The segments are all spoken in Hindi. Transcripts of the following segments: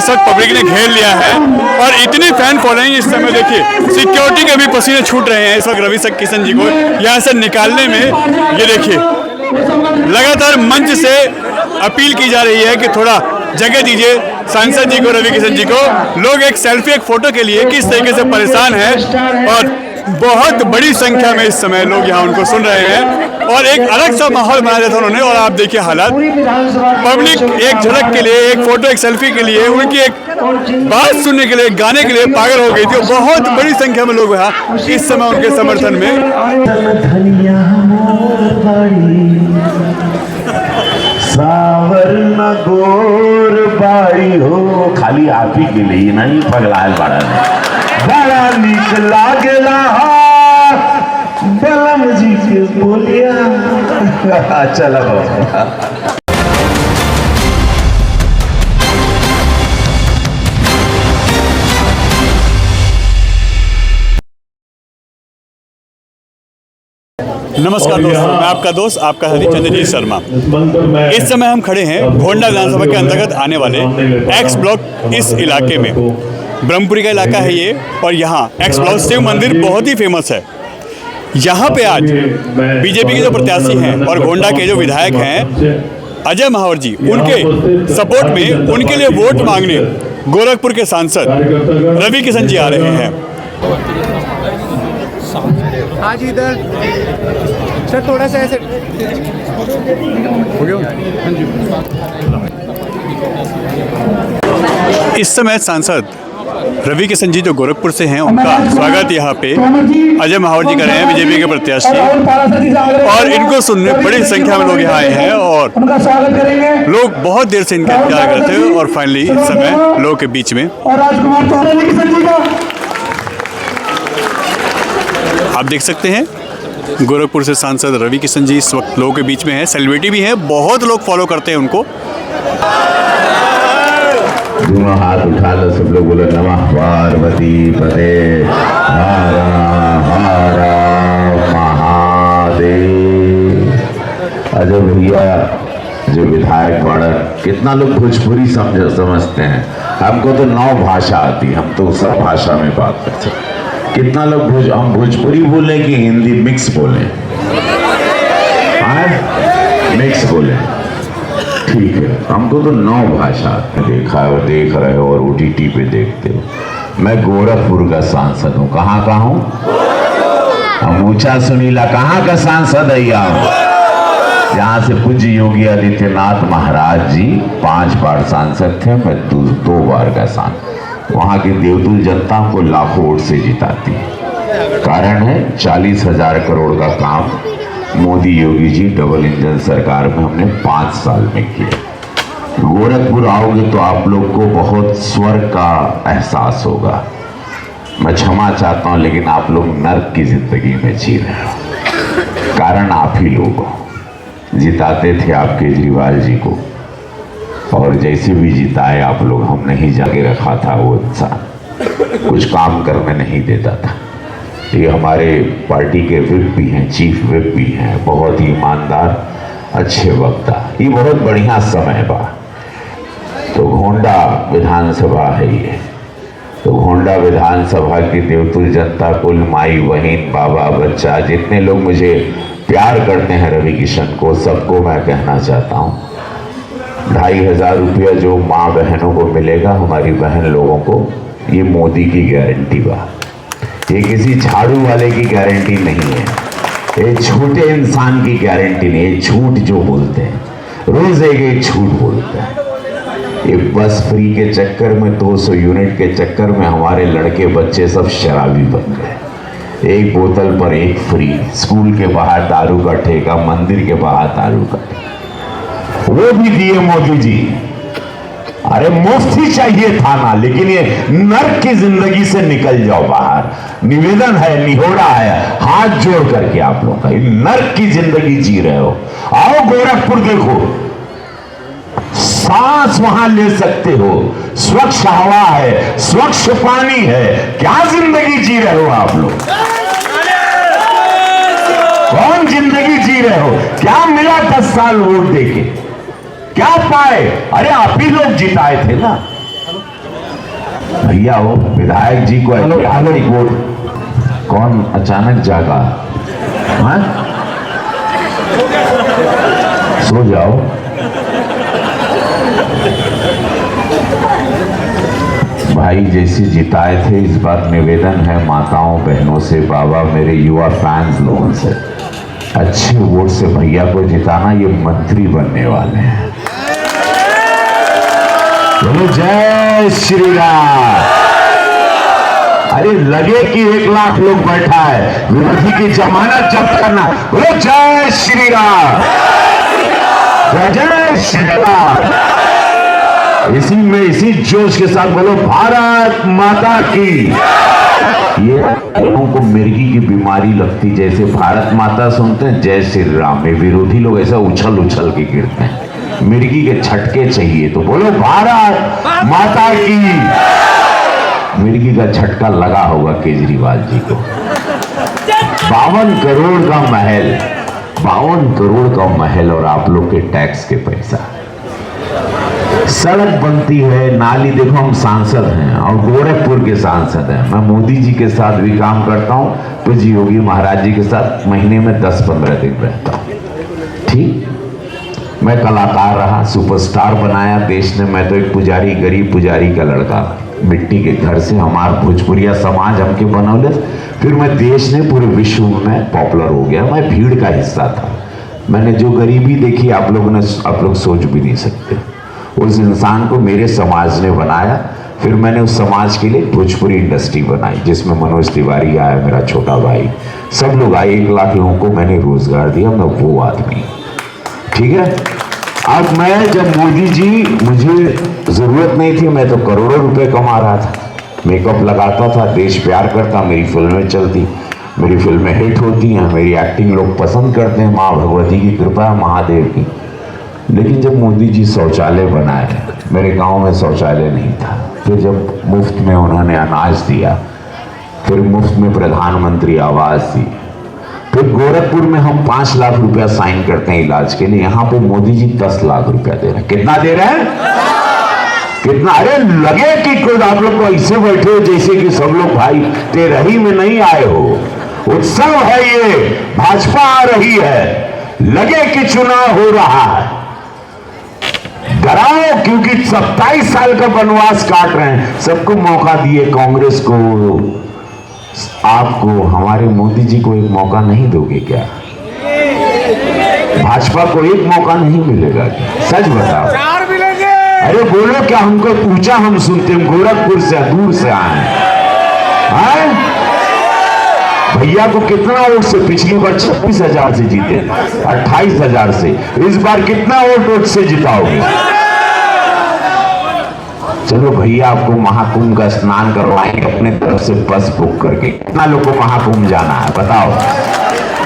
इस वक्त पब्लिक ने घेर लिया है और इतनी फैन फॉलोइंग इस समय देखिए, सिक्योरिटी के भी पसीने छूट रहे हैं इस वक्त रवि किशन जी को यहाँ से निकालने में। ये देखिए, लगातार मंच से अपील की जा रही है कि थोड़ा जगह दीजिए सांसद जी को, रवि किशन जी को। लोग एक सेल्फी, एक फोटो के लिए किस तरीके से परेशान है और बहुत बड़ी संख्या में इस समय लोग यहाँ उनको सुन रहे हैं और एक अलग सा माहौल बना दिया था उन्होंने। और आप देखिए हालात, पब्लिक एक झलक के लिए, एक फोटो, एक सेल्फी के लिए, उनकी एक बात सुनने के लिए, गाने के लिए पागल हो गई थी। बहुत बड़ी संख्या में लोग यहाँ इस समय उनके समर्थन में। सावरना गोर बाड़ी हो, खाली आप ही के लिए नहीं, पगलाल बाड़ा बड़ा नीक लागेला बलम जी के बोलिया। चलो नमस्कार दोस्तों, मैं आपका दोस्त, आपका हरिचंद्र शर्मा। इस समय हम खड़े हैं घोंडा विधानसभा के अंतर्गत आने वाले एक्स ब्लॉक इस इलाके में। ब्रह्मपुरी का इलाका है ये और यहाँ एक्स ब्लॉक शिव मंदिर बहुत ही फेमस है। यहाँ पे आज बीजेपी के जो प्रत्याशी हैं और घोंडा के जो विधायक हैं अजय महावर जी, उनके सपोर्ट में, उनके लिए वोट मांगने गोरखपुर के सांसद रवि किशन जी आ रहे हैं। हाँ जी, इधर सर थोड़ा सा ऐसे हो गया। हाँ जी, इस समय सांसद रवि किशन जी जो गोरखपुर से हैं, उनका स्वागत यहाँ पे अजय महावर जी कर रहे हैं, बीजेपी के प्रत्याशी। और इनको सुनने बड़ी संख्या में लोग यहाँ आए हैं और लोग बहुत देर से इनका इंतजार करते हैं और फाइनली इस समय लोगों के बीच में आप देख सकते हैं गोरखपुर से सांसद रवि किशन जी इस वक्त लोगों के बीच में है। सेलिब्रिटी भी है, बहुत लोग फॉलो करते हैं उनको। दोनों हाथ उठा लो, सब लोग बोलो नमः पार्वती पते हर हर महादेव। अजय भैया जो विधायक वार्डर, कितना लोग भोजपुरी समझते हैं। हमको तो 9 भाषा आती, हम तो सब भाषा में बात करते हैं। कितना लोग हम भोजपुरी बोले कि हिंदी मिक्स बोले? मिक्स बोले, ठीक है। हमको तो 9 भाषा देखा है और देख रहे हो और OTT पे देखते हो। मैं गोरखपुर का सांसद हूँ। कहाँ का हूँ? हम ऊंचा सुनीला कहाँ का सांसद है? जहाँ से पूज्य योगी आदित्यनाथ महाराज जी 5 बार सांसद थे, मैं 2 बार का सांसद। वहाँ की देवतुल जनता को लाखों वोट से जिताती है। कारण है 40,000 करोड़ का काम मोदी योगी जी डबल इंजन सरकार में हमने 5 साल में किया। गोरखपुर आओगे तो आप लोग को बहुत स्वर्ग का एहसास होगा। मैं क्षमा चाहता हूँ, लेकिन आप लोग नर्क की जिंदगी में जी रहे हो। कारण आप ही लोग जिताते थे आप केजरीवाल जी को, और जैसे भी जिताए आप लोग, हमने ही जाके रखा था वो इंसान, कुछ काम करने नहीं देता था। ये हमारे पार्टी के विप भी हैं, चीफ विप भी हैं, बहुत ही ईमानदार, अच्छे वक्ता। ये बहुत बढ़िया समय बा। तो घोंडा विधानसभा है ये, तो घोंडा विधानसभा की देवतुल जनता, कुल माई बहन बाबा बच्चा, जितने लोग मुझे प्यार करते हैं रवि किशन को, सबको मैं कहना चाहता हूँ 2,500 रुपया जो माँ बहनों को मिलेगा, हमारी बहन लोगों को, ये मोदी की गारंटी बा। ये किसी झाड़ू वाले की गारंटी नहीं है, ये छोटे इंसान की गारंटी नहीं है। झूठ जो बोलते हैं, रोज एक झूठ बोलते हैं। ये बस फ्री के चक्कर में, 200 यूनिट के चक्कर में हमारे लड़के बच्चे सब शराबी बन गए। एक बोतल पर एक फ्री, स्कूल के बाहर दारू का ठेका, मंदिर के बाहर दारू का ठेका, वो भी दिए मोदी जी। अरे मुफ्त ही चाहिए था ना, लेकिन ये नर्क की जिंदगी से निकल जाओ बाहर। निवेदन है, निहोरा है, हाथ जोड़ करके आप लोग का, नर्क की जिंदगी जी रहे हो। आओ गोरखपुर देखो, सांस वहां ले सकते हो, स्वच्छ हवा है, स्वच्छ पानी है। क्या जिंदगी जी रहे हो आप लोग? कौन जिंदगी जी रहे हो? क्या मिला 10 साल वोट देके? क्या पाए? अरे आप ही लोग जिताए थे ना। भैया वो विधायक जी को ऐतिहासिक वोट कौन अचानक जागा? हाँ? सो जाओ। भाई जैसे जिताए थे, इस बार निवेदन है माताओं बहनों से, बाबा मेरे युवा फैंस लोगों से, अच्छे वोट से भैया को जिताना। ये मंत्री बनने वाले हैं। बोलो जय श्री राम। अरे लगे कि 1 लाख लोग बैठा है, विरोधी की जमानत जब्त करना। बोलो जय श्री राम, जय जय श्री राम। इसी में इसी जोश के साथ बोलो भारत माता की। ये लोगों को मिर्गी की बीमारी लगती, जैसे भारत माता सुनते हैं जय श्री राम में विरोधी लोग ऐसा उछल उछल के गिरते हैं। मिर्गी के छटके चाहिए तो बोलो भारत माता की। मिर्गी का झटका लगा होगा केजरीवाल जी को। 52 करोड़ का महल, 52 करोड़ का महल और आप लोग के टैक्स के पैसा। सड़क बनती है, नाली, देखो हम सांसद हैं और गोरखपुर के सांसद हैं। मैं मोदी जी के साथ भी काम करता हूँ, पूज्य योगी महाराज जी के साथ महीने में 10-15 दिन रहता हूँ। ठीक, मैं कलाकार रहा, सुपरस्टार बनाया देश ने। मैं तो एक पुजारी, गरीब पुजारी का लड़का, मिट्टी के घर से हमारा भोजपुरिया समाज हमके बनौले। फिर मैं देश ने पूरे विश्व में पॉपुलर हो गया। मैं भीड़ का हिस्सा था। मैंने जो गरीबी देखी आप लोग सोच भी नहीं सकते। उस इंसान को मेरे समाज ने बनाया। फिर मैंने उस समाज के लिए भोजपुरी इंडस्ट्री बनाई, जिसमें मनोज तिवारी आया, मेरा छोटा भाई, सब लोग आए। 1 लाख लोगों को मैंने रोजगार दिया। मैं वो आदमी, ठीक है। अब मैं, जब मोदी जी, मुझे जरूरत नहीं थी, मैं तो करोड़ों रुपए कमा रहा था, मेकअप लगाता था, देश प्यार करता, मेरी फिल्में चलती, मेरी फिल्में हिट होती हैं, मेरी एक्टिंग लोग पसंद करते हैं, माँ भगवती की कृपा है, महादेव की। लेकिन जब मोदी जी शौचालय बनाए, मेरे गांव में शौचालय नहीं था। फिर जब मुफ्त में उन्होंने अनाज दिया, फिर मुफ्त में प्रधानमंत्री आवास दी, फिर गोरखपुर में हम 5 लाख रुपया साइन करते हैं इलाज के लिए, यहाँ पे मोदी जी 10 लाख रुपया दे रहे हैं। कितना दे रहे हैं? कितना? अरे लगे कि खुद आप लोग को ऐसे बैठे हो जैसे कि सब लोग भाई तेरही में नहीं आए हो। उत्सव है ये, भाजपा आ रही है, लगे कि चुनाव हो रहा है। डराओ, क्योंकि 27 साल का वनवास काट रहे हैं। सबको मौका दिए, कांग्रेस को, आपको, हमारे मोदी जी को एक मौका नहीं दोगे क्या? भाजपा को एक मौका नहीं मिलेगा क्या? सच बताओ। 4 मिलेंगे। अरे बोलो, क्या हमको पूछा? हम सुनते हैं, गोरखपुर से दूर से आए हैं। भैया को कितना वोट से? पिछली बार 26,000 से जीते, 28,000 से। इस बार कितना वोट से जिताओगे? चलो भैया, आपको महाकुंभ का स्नान करवाएंगे अपने तरफ से बस बुक करके। कितना लोग को महाकुंभ जाना है बताओ?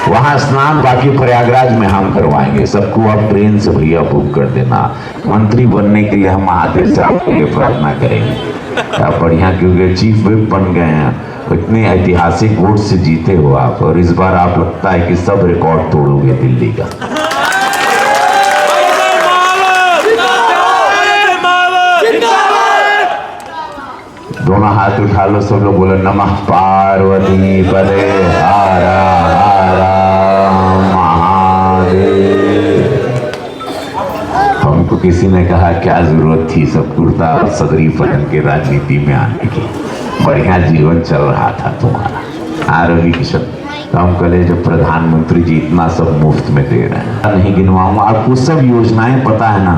वहां स्नान बाकी प्रयागराज में हम करवाएंगे। सबको आप ट्रेन से भैया बुक कर देना। मंत्री बनने के लिए हम महादेव से आपके लिए प्रार्थना करेंगे। आप बढ़िया, क्योंकि चीफ व्हिप बन गए हैं, इतने ऐतिहासिक वोट से जीते हो आप, और इस बार आप लगता है कि सब रिकॉर्ड तोड़ोगे दिल्ली का। दोनों हाथ उठा लो, सब लोग बोलो नमः पार्वती पदे हरा हरा महादेव। हमको किसी ने कहा क्या जरूरत थी सब कुर्ता और सदरी पहन के राजनीति में आने की, बढ़िया जीवन चल रहा था तुम्हारा। आरोग्य किशन तो हम कहे जब प्रधानमंत्री जी इतना सब मुफ्त में दे रहे हैं, नहीं गिनवाऊंगा आपको सब योजनाएं पता है ना।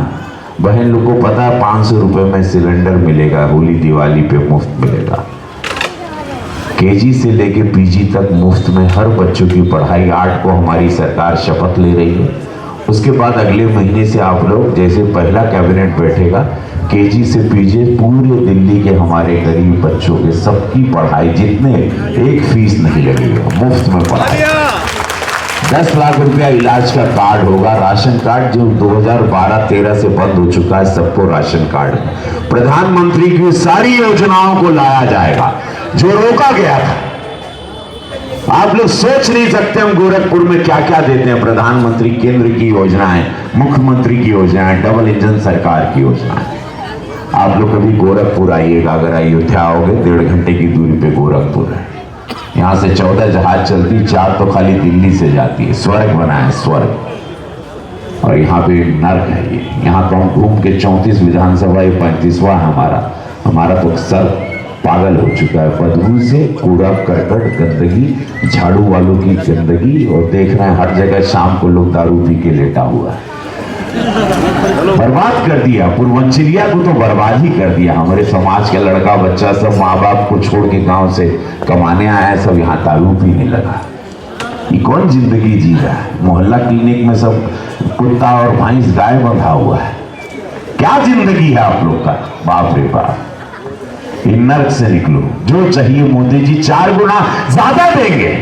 बहन लोग को पता है 500 रुपए में सिलेंडर मिलेगा, होली दिवाली पे मुफ्त मिलेगा। केजी से लेके पीजी तक मुफ्त में हर बच्चों की पढ़ाई। 8 को हमारी सरकार शपथ ले रही है। उसके बाद अगले महीने से आप लोग, जैसे पहला कैबिनेट बैठेगा, केजी से पीजी पूरे दिल्ली के हमारे गरीब बच्चों के सबकी पढ़ाई, जितने एक फीस नहीं लगेगा, मुफ्त में पढ़ाई। 10 लाख रुपया इलाज का कार्ड होगा। राशन कार्ड जो 2012-13 से बंद हो चुका है, सबको राशन कार्ड। प्रधानमंत्री की सारी योजनाओं को लाया जाएगा जो रोका गया था। आप लोग सोच नहीं सकते हम गोरखपुर में क्या क्या देते हैं। प्रधानमंत्री केंद्र की योजनाएं, मुख्यमंत्री की योजनाएं, डबल इंजन सरकार की योजनाएं। आप लोग कभी गोरखपुर आइएगा, अगर अयोध्या आओगे 1.5 घंटे की दूरी पे गोरखपुर है। यहाँ से 14 जहाज चलती, 4 तो खाली दिल्ली से जाती है। स्वर्ग बना है, स्वर्ग। और यहाँ पे नर्क है ये। यहाँ तो हम घूम के 34 विधानसभा, ये 35वां है हमारा तो सर पागल हो चुका है बदबू से, कूड़ा करकट गंदगी, झाड़ू वालों की गंदगी। और देख रहे हैं हर जगह शाम को लोग दारू पी के लेटा हुआ है। बर्बाद कर दिया पूर्वांचलिया को, तो बर्बाद ही कर दिया। हमारे समाज के लड़का बच्चा सब माँ बाप को छोड़ के गांव से कमाने आया, सब यहाँ दारू पीने लगा। ये कौन जिंदगी जी रहा है? मोहल्ला क्लिनिक में सब कुत्ता और भैंस गाय बंधा हुआ है। क्या जिंदगी है आप लोग का? बाप रे बाप। इन नर्क से निकलो। जो चाहिए मोदी जी 4 गुना ज्यादा देंगे।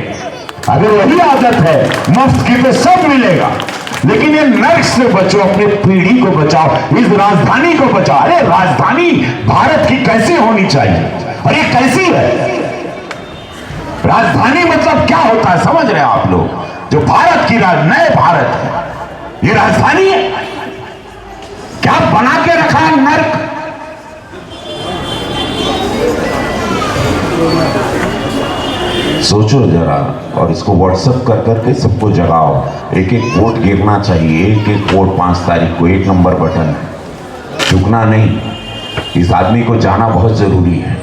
अगर वही आदत है मुफ्त की तो सब मिलेगा, लेकिन ये नर्क से बचो, अपने पीढ़ी को बचाओ, इस राजधानी को बचाओ। अरे राजधानी भारत की कैसे होनी चाहिए और ये कैसी है? राजधानी मतलब क्या होता है समझ रहे हैं आप लोग? जो भारत की नए भारत है, ये राजधानी है। क्या बना के रखा है नर्क? सोचो जरा, और इसको व्हाट्सएप कर करके सबको जगाओ। एक एक वोट गिरना चाहिए, एक एक वोट 5 तारीख को, 1 नंबर बटन है, चुकना नहीं। इस आदमी को जाना बहुत जरूरी है,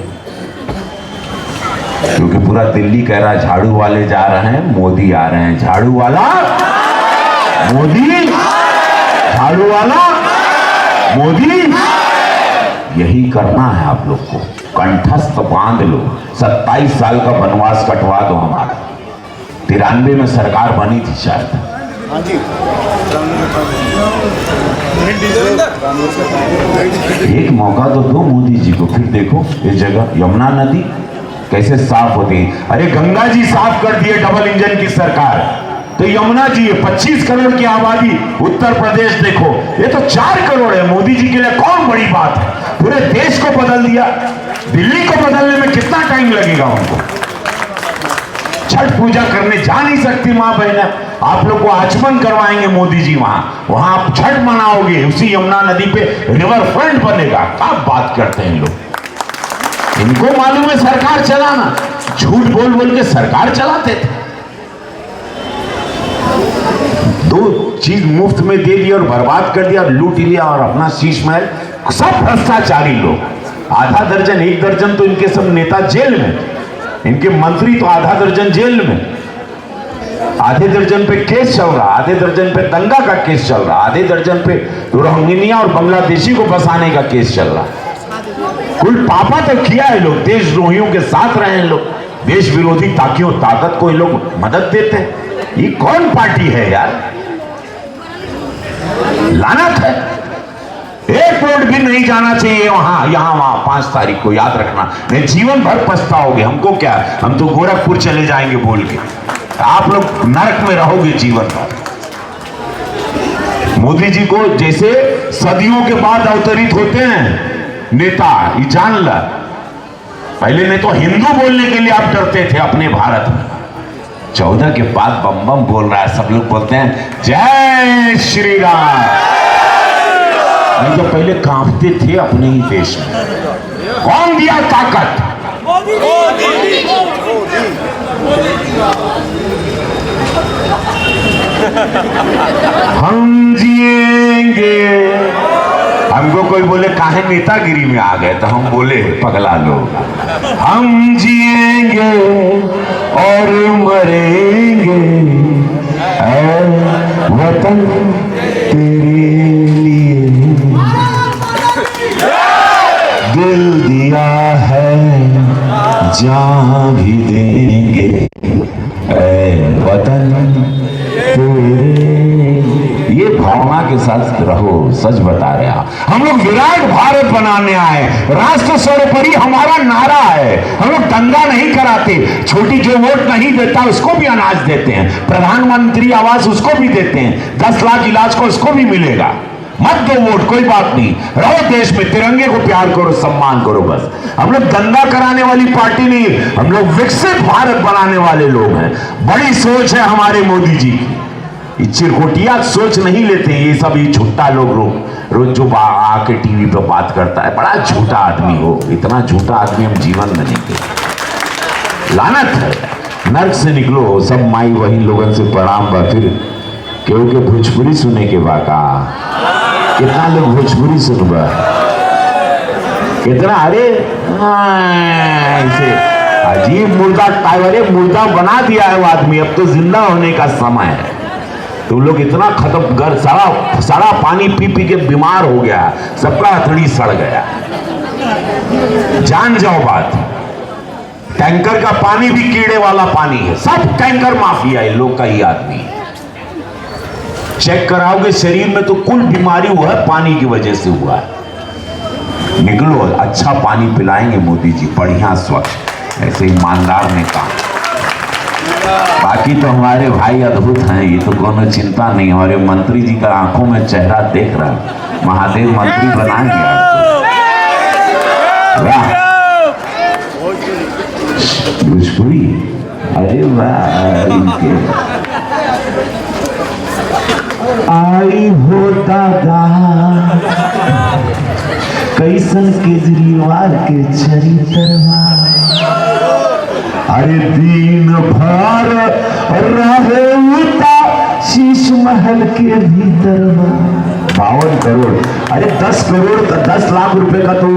क्योंकि पूरा दिल्ली कह रहा है झाड़ू वाले जा रहे हैं, मोदी आ रहे हैं। झाड़ू वाला मोदी, झाड़ू वाला मोदी। यही करना है आप लोग को। कंठस्थ बांध लो। 27 साल का वनवास कटवा दो हमारा। 93 में सरकार बनी थी शायद। एक मौका तो दो मोदी जी को, फिर देखो इस जगह यमुना नदी कैसे साफ होती है। अरे गंगा जी साफ कर दिए डबल इंजन की सरकार, तो यमुना जी 25 करोड़ की आबादी, उत्तर प्रदेश देखो, ये तो 4 करोड़ है। मोदी जी के लिए कौन बड़ी बात है? पूरे देश को बदल दिया। दिल्ली को बदलने में कितना टाइम लगेगा उनको? छठ पूजा करने जा नहीं सकती मां बहना, आप लोग को आचमन करवाएंगे मोदी जी। वहां आप छठ मनाओगे, उसी यमुना नदी पे रिवर फ्रंट बनेगा। क्या बात करते हैं लोग? इनको मालूम है सरकार चलाना, झूठ बोल बोल के सरकार चलाते थे। 2 चीज मुफ्त में दे दिया और बर्बाद कर दिया, लूट लिया और अपना शीश महल। सब भ्रष्टाचारी लोग, आधा दर्जन 1 दर्जन तो इनके सब नेता जेल में, इनके मंत्री तो आधा दर्जन जेल में। आधे दर्जन पे केस चल रहा, आधे दर्जन पे दंगा का केस चल रहा, आधे दर्जन पे रोहिंग्या और बांग्लादेशी को बसाने का केस चल रहा। कुल पापा तो किया है लोग, देशद्रोहियों के साथ रहे हैं लोग, देश विरोधी ताकियों ताकत को ये लोग मदद देते हैं। ये कौन पार्टी है यार? लानत है। एक वोट भी नहीं जाना चाहिए वहां, यहां वहां 5 तारीख को, याद रखना, नहीं जीवन भर पछताओगे। हमको क्या, हम तो गोरखपुर चले जाएंगे बोल के, आप लोग नरक में रहोगे जीवन भर। मोदी जी को जैसे सदियों के बाद अवतरित होते हैं नेता, ये जान ला। पहले नहीं तो हिंदू बोलने के लिए आप डरते थे अपने भारत में, 14 के बाद बम बम बोल रहा है, सब लोग बोलते हैं जय श्री राम। नहीं तो पहले कांपते थे अपने ही देश में। कौन दिया ताकत? हम जिएंगे। हमको कोई बोले काहे नेतागिरी में आ गए, तो हम बोले पगला लोग, हम जिएंगे और मरेंगे ऐ वतन तेरे लिए, दिल दिया है जान भी देंगे ऐ वतन तेरे। ये भावना के साथ रहो, सच बता रहे हैं। हम लोग विराट भारत बनाने आए, राष्ट्र सर्वोपरि हमारा नारा है। हम लोग दंगा नहीं कराते, छोटी जो वोट नहीं देता उसको भी अनाज देते हैं, प्रधानमंत्री आवास उसको भी देते हैं, 10 लाख इलाज को उसको भी मिलेगा। मत दो वोट, कोई बात नहीं, रहो देश में, तिरंगे को प्यार करो, सम्मान करो बस। हम लोग दंगा कराने वाली पार्टी नहीं, हम लोग विकसित भारत बनाने वाले लोग हैं। बड़ी सोच है हमारे मोदी जी की, चिरकुटिया सोच नहीं लेते ये सब, ये छुट्टा लोग रोज जो आके टीवी पे बात करता है, बड़ा झूठा आदमी हो। इतना झूठा आदमी हम जीवन में नहीं देखे। लानत है, नर्क से निकलो। सब माई वही लोगन से प्रणाम बा। फिर क्योंकि भोजपुरी सुने के बाका कितना लोग भोजपुरी सुनबा, कितना अरे ऐसे अजीब मुर्दा टाइवरे मुर्दा बना दिया है वो आदमी। अब तो जिंदा होने का समय है। तो लोग इतना खत्म कर सारा पानी पी पी के बीमार हो गया, सबका हथड़ी सड़ गया। जान जाओ बात, टैंकर का पानी भी कीड़े वाला पानी है। सब टैंकर माफिया है, लोग का ही आदमी। चेक कराओगे शरीर में तो कुल बीमारी हुआ है पानी की वजह से हुआ है। निकलो, अच्छा पानी पिलाएंगे मोदी जी, बढ़िया स्वच्छ, ऐसे ईमानदार ने कहा। बाकी तो हमारे भाई अद्भुत हैं, ये तो कोनो चिंता नहीं। हमारे मंत्री जी का आंखों में चेहरा देख रहा है, महादेव मंत्री बनाएंगे आपको। वाह भोजपुरी, अरे वाह। आई हो दादा कैसन केजरीवाल के चरित्रवा, अरे दिन भर रहे उता शीश महल के भीतर। 52 करोड़, अरे 10 करोड़ 10 लाख रुपए का तो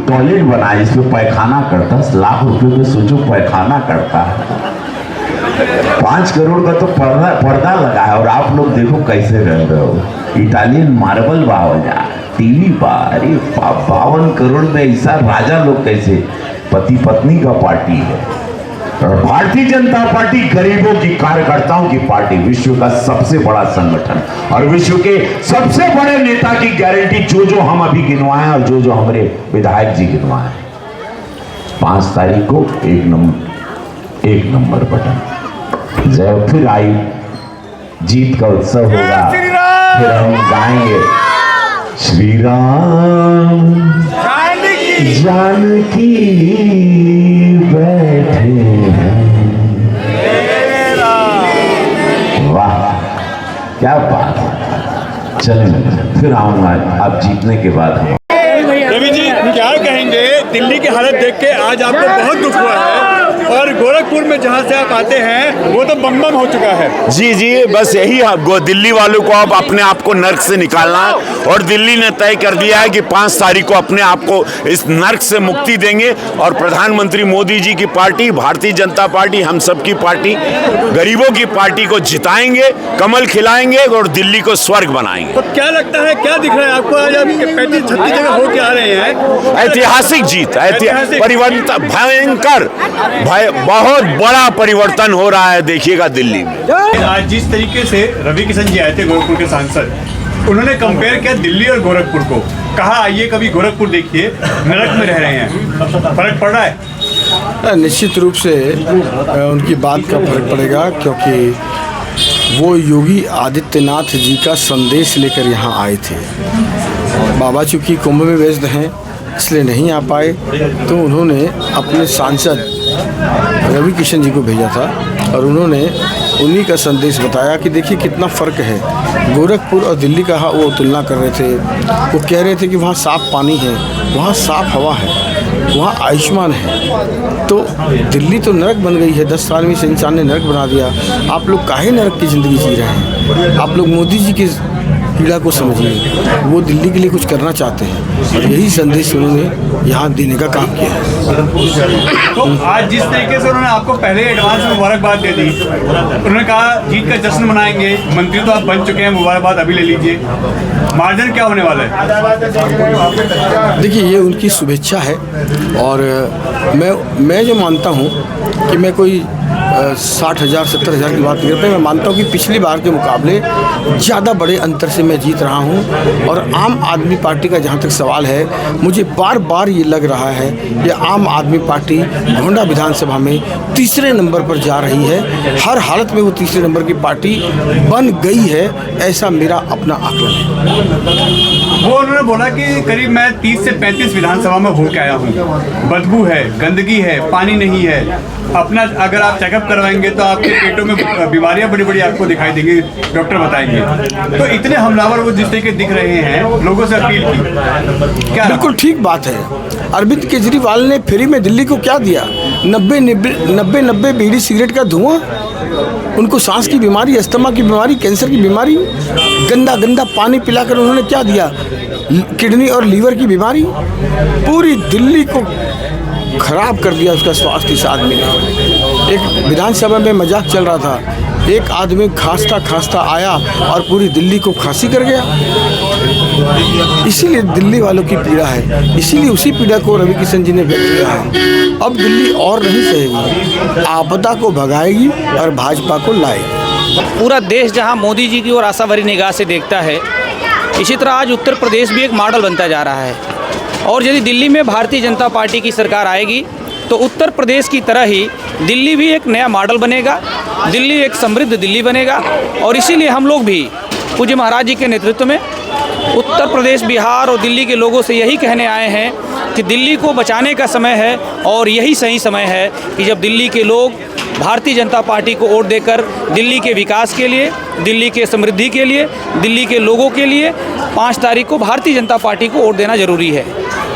टॉयलेट बना, जिसमें पैखाना करता। 10 लाख रुपए में सोचो पैखाना करता है। 5 करोड़ का तो पर्दा लगा है। और आप लोग देखो कैसे रह रहे हो, इटालियन मार्बल बावजा, टीवी बा। अरे 52 करोड़ में ऐसा राजा लोग कैसे? पति पत्नी का पार्टी है। और भारतीय जनता पार्टी गरीबों की, कार्यकर्ताओं की पार्टी, विश्व का सबसे बड़ा संगठन और विश्व के सबसे बड़े नेता की गारंटी जो हम अभी गिनवाए और जो हमारे विधायक जी गिनवाए। 5 तारीख को 1 नंबर बटन। जब फिर आई जीत का उत्सव होगा, फिर हम गाएंगे श्री राम जानकी बैठे हैं। वाह क्या बात है। चलें फिर आऊंगा आप जीतने के बाद। रवि जी क्या कहेंगे, दिल्ली की हालत देख के आज आपको बहुत दुख हुआ है और गोरखपुर में जहां से आप आते हैं वो तो बम बम हो चुका है। जी जी, बस यही दिल्ली वालों को अब अपने आप को नर्क से निकालना है। और दिल्ली ने तय कर दिया है कि 5 तारीख को अपने आप को इस नर्क से मुक्ति देंगे। और प्रधानमंत्री मोदी जी की पार्टी, भारतीय जनता पार्टी, हम सबकी पार्टी, गरीबों की पार्टी को जिताएंगे, कमल खिलाएंगे और दिल्ली को स्वर्ग बनाएंगे। तो क्या लगता है, क्या दिख रहा है आपको आज आप 35-36 जगह हो के आ रहे हैं? ऐतिहासिक जीत, परिवर्तन, भयंकर बहुत बड़ा परिवर्तन हो रहा है, देखिएगा दिल्ली में। आज जिस तरीके से रवि किशन जी आए थे गोरखपुर के सांसद, उन्होंने कंपेयर किया दिल्ली और गोरखपुर को, कहा आइए कभी गोरखपुर देखिए, नरक में रह रहे हैं। फर्क पड़ रहा है? निश्चित रूप से उनकी बात का फर्क पड़ेगा, क्योंकि वो योगी आदित्यनाथ जी का संदेश लेकर यहाँ आए थे। बाबा चूँकि कुंभ में व्यस्त हैं इसलिए नहीं आ पाए, तो उन्होंने अपने सांसद रवि किशन जी को भेजा था और उन्होंने उन्हीं का संदेश बताया कि देखिए कितना फ़र्क है। गोरखपुर और दिल्ली का वो तुलना कर रहे थे। वो कह रहे थे कि वहाँ साफ़ पानी है, वहाँ साफ़ हवा है, वहाँ आयुष्मान है। तो दिल्ली तो नरक बन गई है, 10 साल में से इंसान ने नरक बना दिया। आप लोग काहे नरक की ज़िंदगी जी रहे हैं? आप लोग मोदी जी की पीड़ा को समझिए, वो दिल्ली के लिए कुछ करना चाहते हैं और यही संदेश उन्होंने यहाँ देने का काम किया है। तो आज जिस तरीके से उन्होंने आपको पहले एडवांस में मुबारकबाद दे दी, उन्होंने कहा जीत का जश्न मनाएंगे, मंत्री तो आप बन चुके हैं, मुबारकबाद अभी ले लीजिए, मार्जिन क्या होने वाला है? देखिए ये उनकी शुभेच्छा है और मैं जो मानता हूँ कि मैं कोई 60,000 70,000 की बात नहीं करता। मैं मानता हूँ कि पिछली बार के मुकाबले ज़्यादा बड़े अंतर से मैं जीत रहा हूँ। और आम आदमी पार्टी का जहाँ तक सवाल है, मुझे बार बार ये लग रहा है कि आम आदमी पार्टी गोंडा विधानसभा में तीसरे नंबर पर जा रही है। हर हालत में वो तीसरे नंबर की पार्टी बन गई है, ऐसा मेरा अपना आकलन है। वो उन्होंने बोला कि करीब मैं 30 से 35 विधानसभा में होकर आया हूँ, बदबू है, गंदगी है, पानी नहीं है। अपना अगर आप चेकअप चेकअप करवाएंगे तो आपके पेटों में बीमारियां बड़ी बड़ी आपको दिखाई देंगी, डॉक्टर बताएंगे। तो इतने हमलावर वो जिस तरीके दिख रहे हैं, लोगों से अपील की क्या? बिल्कुल ठीक बात है। अरविंद केजरीवाल ने फ्री में दिल्ली को क्या दिया? 90 बीड़ी सिगरेट का धुआं, उनको सांस की बीमारी, अस्थमा की बीमारी, कैंसर की बीमारी, गंदा गंदा पानी पिलाकर उन्होंने क्या दिया? किडनी और लीवर की बीमारी, पूरी दिल्ली को खराब कर दिया उसका स्वास्थ्य इस आदमी ने। एक विधानसभा में मजाक चल रहा था, एक आदमी खांसता खांसता आया और पूरी दिल्ली को खांसी कर गया। इसीलिए दिल्ली वालों की पीड़ा है, इसीलिए उसी पीड़ा को रवि किशन जी ने व्यक्त किया है। अब दिल्ली और नहीं सहेगी, आपदा को भगाएगी और भाजपा को लाएगी। पूरा देश जहां मोदी जी की ओर आशा भरी निगाह से देखता है, इसी तरह आज उत्तर प्रदेश भी एक मॉडल बनता जा रहा है। और यदि दिल्ली में भारतीय जनता पार्टी की सरकार आएगी तो उत्तर प्रदेश की तरह ही दिल्ली भी एक नया मॉडल बनेगा, दिल्ली एक समृद्ध दिल्ली बनेगा। और इसीलिए हम लोग भी पूज्य महाराज जी के नेतृत्व में उत्तर प्रदेश, बिहार और दिल्ली के लोगों से यही कहने आए हैं कि दिल्ली को बचाने का समय है और यही सही समय है कि जब दिल्ली के लोग भारतीय जनता पार्टी को वोट देकर दिल्ली के विकास के लिए, दिल्ली के समृद्धि के लिए, दिल्ली के लोगों के लिए 5 तारीख को भारतीय जनता पार्टी को वोट देना जरूरी है।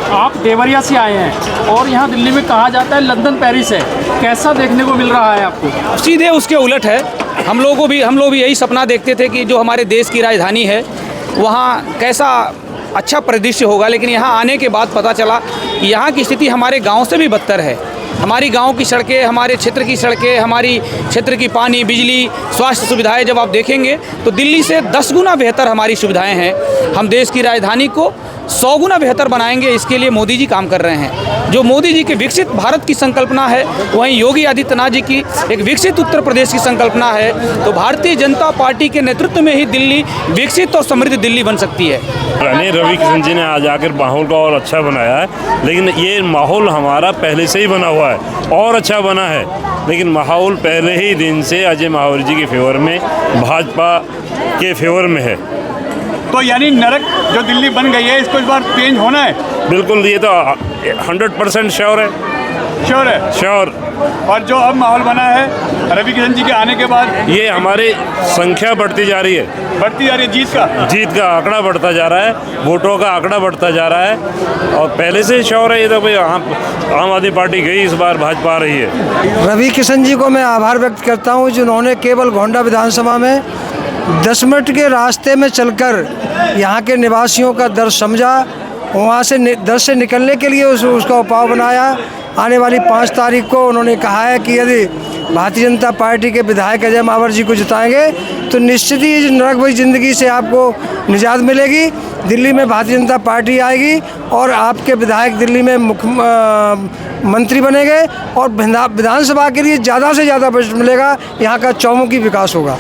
आप देवरिया से आए हैं और यहाँ दिल्ली में कहा जाता है लंदन पेरिस है, कैसा देखने को मिल रहा है आपको? सीधे उसके उलट है। हम लोग भी यही सपना देखते थे कि जो हमारे देश की राजधानी है वहाँ कैसा अच्छा परिदृश्य होगा, लेकिन यहाँ आने के बाद पता चला कि यहाँ की स्थिति हमारे गांव से भी बदतर है। हमारी गांव की सड़कें, हमारे क्षेत्र की सड़कें, हमारी क्षेत्र की पानी, बिजली, स्वास्थ्य सुविधाएं जब आप देखेंगे तो दिल्ली से 10 गुना बेहतर हमारी सुविधाएं हैं। हम देश की राजधानी को 100 गुना बेहतर बनाएंगे, इसके लिए मोदी जी काम कर रहे हैं। जो मोदी जी के विकसित भारत की संकल्पना है, वहीं योगी आदित्यनाथ जी की एक विकसित उत्तर प्रदेश की संकल्पना है। तो भारतीय जनता पार्टी के नेतृत्व में ही दिल्ली विकसित और समृद्ध दिल्ली बन सकती है। रवि किशन जी ने आज आकर माहौल को और अच्छा बनाया है, लेकिन ये माहौल हमारा पहले से ही बना हुआ है और अच्छा बना है। लेकिन माहौल पहले ही दिन से अजय महावर जी के फेवर में, भाजपा के फेवर में है। तो यानी नरक जो दिल्ली बन गई है, इसको इस बार चेंज होना है। बिल्कुल, ये तो 100% श्योर है। श्योर है? श्योर। और जो अब माहौल बना है रवि किशन जी के आने के बाद, ये हमारी संख्या बढ़ती जा रही है, जीत का आंकड़ा बढ़ता जा रहा है, वोटों का आंकड़ा बढ़ता जा रहा है। और पहले से श्योर है ये तो भाई, आम आदमी पार्टी गई, इस बार भाजपा आ रही है। रवि किशन जी को मैं आभार व्यक्त करता हूँ जिन्होंने केवल गोंडा विधानसभा में 10 मिनट के रास्ते में चलकर यहाँ के निवासियों का दर्द समझा, वहाँ से दर्द से निकलने के लिए उसका उपाय बनाया। आने वाली 5 तारीख को उन्होंने कहा है कि यदि भारतीय जनता पार्टी के विधायक अजय महावर जी को जिताएंगे तो निश्चित ही इस नरक भरी जिंदगी से आपको निजात मिलेगी। दिल्ली में भारतीय जनता पार्टी आएगी और आपके विधायक दिल्ली में मंत्री बनेंगे और विधानसभा के लिए ज़्यादा से ज़्यादा बजट मिलेगा, यहाँ का चौमुखी विकास होगा।